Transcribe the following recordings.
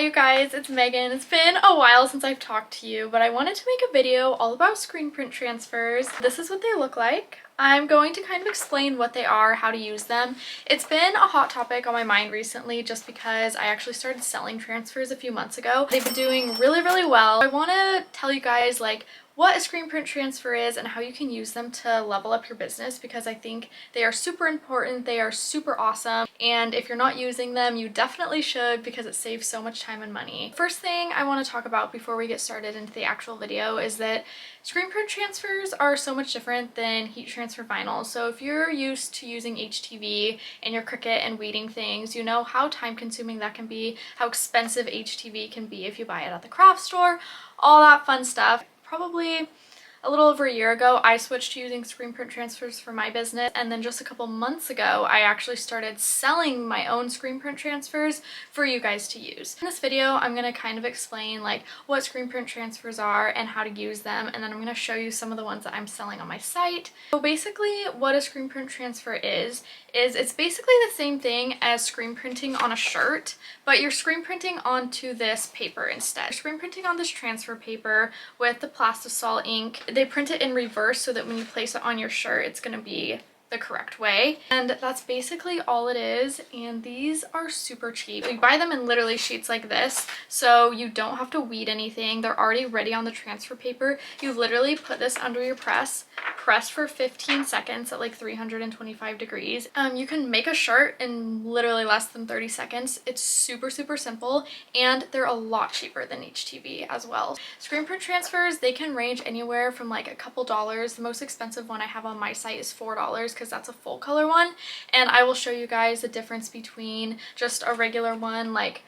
you guys, it's Megan. It's been a while since I've talked to you, but I wanted to make a video all about screen print transfers. This is what they look like. I'm going to kind of explain what they are, how to use them. It's been a hot topic on my mind recently just because I actually started selling transfers a few months ago. They've been doing really well. I want to tell you guys like what a screen print transfer is and how you can use them to level up your business, because I think they are super important, they are super awesome, and if you're not using them, you definitely should, because it saves so much time and money. First thing I want to talk about before we get started into the actual video is that screen print transfers are so much different than heat transfer vinyl. So if you're used to using HTV and your Cricut and weeding things, you know how time consuming that can be, how expensive HTV can be if you buy it at the craft store, all that fun stuff. Probably a little over a year ago, I switched to using screen print transfers for my business, and then just a couple months ago, I actually started selling my own screen print transfers for you guys to use. In this video, I'm going to kind of explain like what screen print transfers are and how to use them, and then I'm going to show you some of the ones that I'm selling on my site. So basically, what a screen print transfer is it's basically the same thing as screen printing on a shirt, but you're screen printing onto this paper instead. You're screen printing on this transfer paper with the plastisol ink. They print it in reverse so that when you place it on your shirt, it's going to be the correct way, and that's basically all it is. And these are super cheap. You buy them in literally sheets like this, so you don't have to weed anything. They're already ready on the transfer paper. You literally put this under your press for 15 seconds at like 325 degrees. You can make a shirt in literally less than 30 seconds. It's super simple, and they're a lot cheaper than HTV as well. Screen print transfers, they can range anywhere from like a couple dollars. The most expensive one I have on my site is $4 because that's a full color one, and I will show you guys the difference between just a regular one, like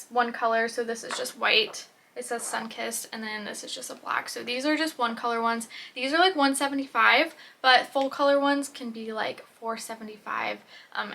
one color. So this is just white, it says sun-kissed, and then this is just a black. So these are just one color ones. These are like $175, but full color ones can be like $475,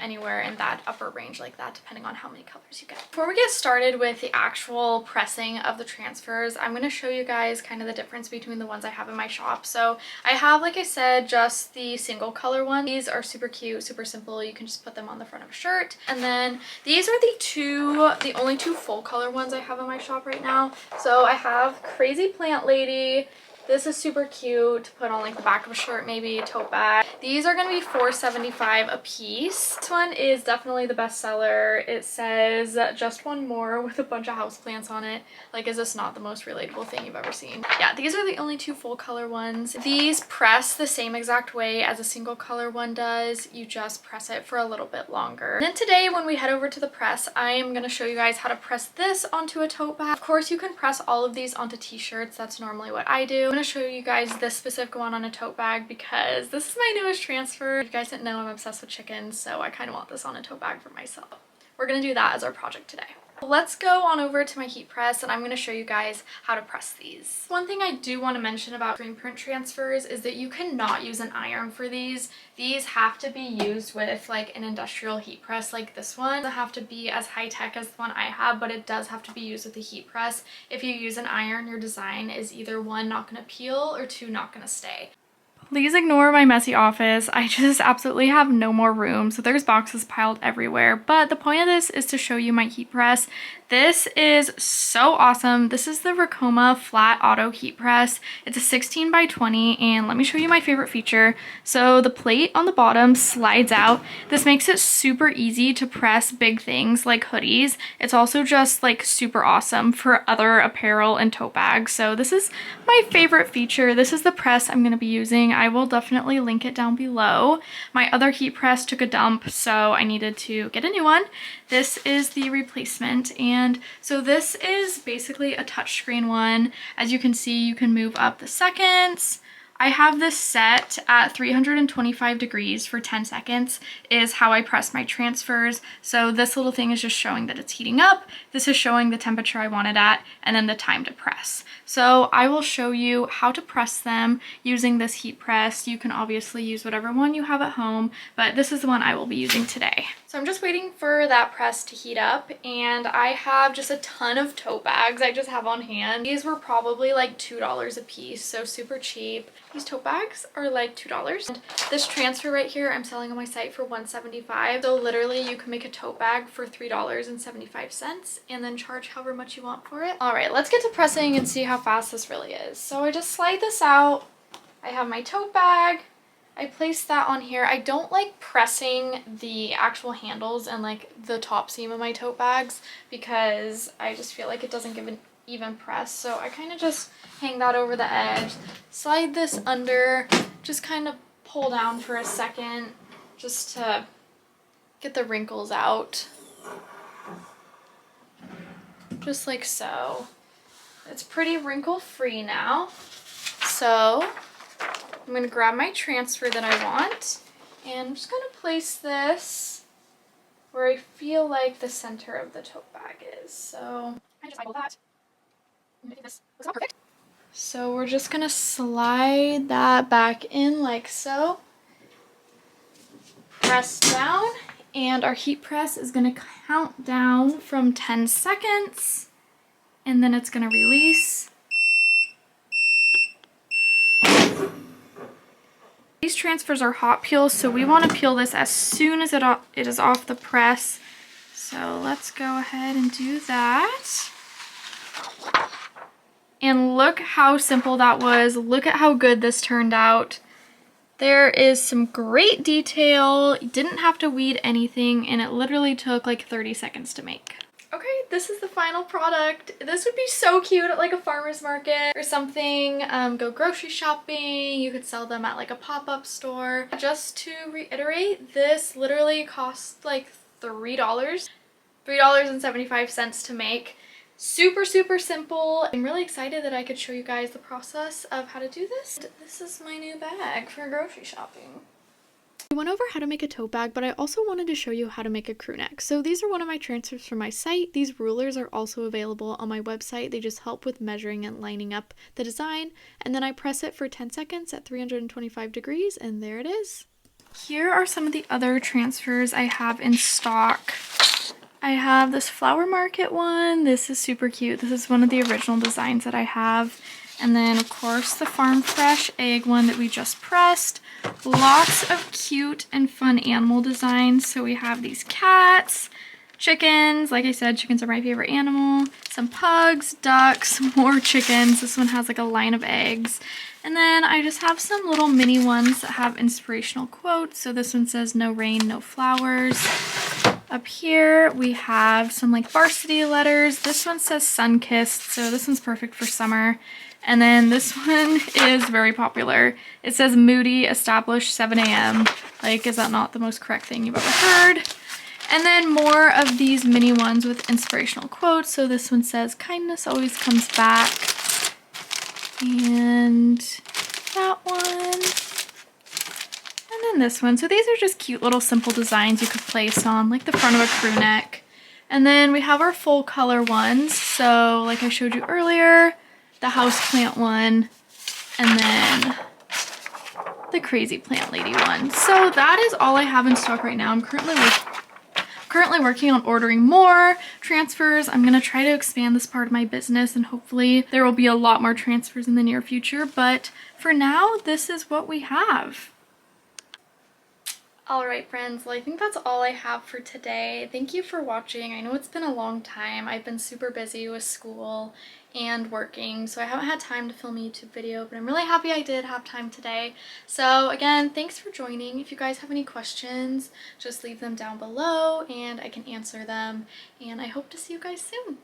anywhere in that upper range like that, depending on how many colors you get. Before we get started with the actual pressing of the transfers, I'm going to show you guys kind of the difference between the ones I have in my shop. So I have, like I said, just the single color one. These are super cute, super simple. You can just put them on the front of a shirt. And then these are the only two full color ones I have in my shop right now. So I have Crazy Plant Lady. This is super cute to put on like the back of a shirt, maybe a tote bag. These are going to be $4.75 a piece. This one is definitely the best seller. It says just one more with a bunch of houseplants on it. Like, is this not the most relatable thing you've ever seen? Yeah, these are the only two full color ones. These press the same exact way as a single color one does. You just press it for a little bit longer. And then today when we head over to the press, I am going to show you guys how to press this onto a tote bag. Of course, you can press all of these onto t-shirts. That's normally what I do. I'm going to show you guys this specific one on a tote bag because this is my newest transfer. If you guys didn't know, I'm obsessed with chickens, so I kind of want this on a tote bag for myself. We're going to do that as our project today. Let's go on over to my heat press, and I'm going to show you guys how to press these. One thing I do want to mention about screen print transfers is that you cannot use an iron for these. These have to be used with like an industrial heat press like this one. It doesn't have to be as high-tech as the one I have, but it does have to be used with a heat press. If you use an iron, your design is either one, not going to peel, or two, not going to stay. Please ignore my messy office. I just absolutely have no more room, so there's boxes piled everywhere. But the point of this is to show you my heat press. This is so awesome. This is the Ricoma Flat Auto Heat Press. It's a 16 by 20, and let me show you my favorite feature. So the plate on the bottom slides out. This makes it super easy to press big things like hoodies. It's also just like super awesome for other apparel and tote bags. So this is my favorite feature. This is the press I'm going to be using. I will definitely link it down below. My other heat press took a dump, so I needed to get a new one. This is the replacement, and so this is basically a touchscreen one. As you can see, you can move up the seconds. I have this set at 325 degrees for 10 seconds is how I press my transfers. So this little thing is just showing that it's heating up. This is showing the temperature I want it at, and then the time to press. So I will show you how to press them using this heat press. You can obviously use whatever one you have at home, but this is the one I will be using today. So I'm just waiting for that press to heat up, and I have just a ton of tote bags I just have on hand. These were probably like $2 a piece, so super cheap. These tote bags are like $2. And this transfer right here I'm selling on my site for $1.75. So literally you can make a tote bag for $3.75 and then charge however much you want for it. All right, let's get to pressing and see how fast this really is. So I just slide this out. I have my tote bag. I place that on here. I don't like pressing the actual handles and like the top seam of my tote bags because I just feel like it doesn't give an even press. So I kind of just hang that over the edge, slide this under, just kind of pull down for a second just to get the wrinkles out. Just like so. It's pretty wrinkle free now. So I'm going to grab my transfer that I want and I'm just going to place this where I feel like the center of the tote bag is. So I just eyeball that. This was not perfect. So we're just going to slide that back in like so. Press down, and our heat press is going to count down from 10 seconds and then it's going to release. These transfers are hot peel, so we want to peel this as soon as it is off the press. So let's go ahead and do that. And look how simple that was. Look at how good this turned out. There is some great detail. You didn't have to weed anything, and it literally took like 30 seconds to make. Okay, this is the final product. This would be so cute at like a farmer's market or something. Go grocery shopping. You could sell them at like a pop-up store. Just to reiterate, this literally costs like $3. $3.75 to make. Super, super simple. I'm really excited that I could show you guys the process of how to do this. This is my new bag for grocery shopping. We went over how to make a tote bag, but I also wanted to show you how to make a crew neck. So these are one of my transfers from my site. These rulers are also available on my website. They just help with measuring and lining up the design. And then I press it for 10 seconds at 325 degrees, and there it is. Here are some of the other transfers I have in stock. I have this flower market one. This is super cute. This is one of the original designs that I have. And then of course the farm fresh egg one that we just pressed. Lots of cute and fun animal designs. So we have these cats, chickens. Like I said, chickens are my favorite animal. Some pugs, ducks, more chickens. This one has like a line of eggs. And then I just have some little mini ones that have inspirational quotes. So this one says, "No rain, no flowers." Up here we have some like varsity letters. This one says "Sun-kissed," so this one's perfect for summer. And then this one is very popular. It says "Moody, established 7 a.m. Like, is that not the most correct thing you've ever heard? And then more of these mini ones with inspirational quotes. So this one says, "Kindness always comes back." And that one. And then this one. So these are just cute little simple designs you could place on like the front of a crew neck. And then we have our full color ones. So like I showed you earlier, the houseplant one, and then the crazy plant lady one. So that is all I have in stock right now. I'm currently working on ordering more transfers. I'm going to try to expand this part of my business, and hopefully there will be a lot more transfers in the near future. But for now, this is what we have. Alright friends, well I think that's all I have for today. Thank you for watching. I know it's been a long time. I've been super busy with school and working, so I haven't had time to film a YouTube video, but I'm really happy I did have time today. So again, thanks for joining. If you guys have any questions, just leave them down below and I can answer them, and I hope to see you guys soon.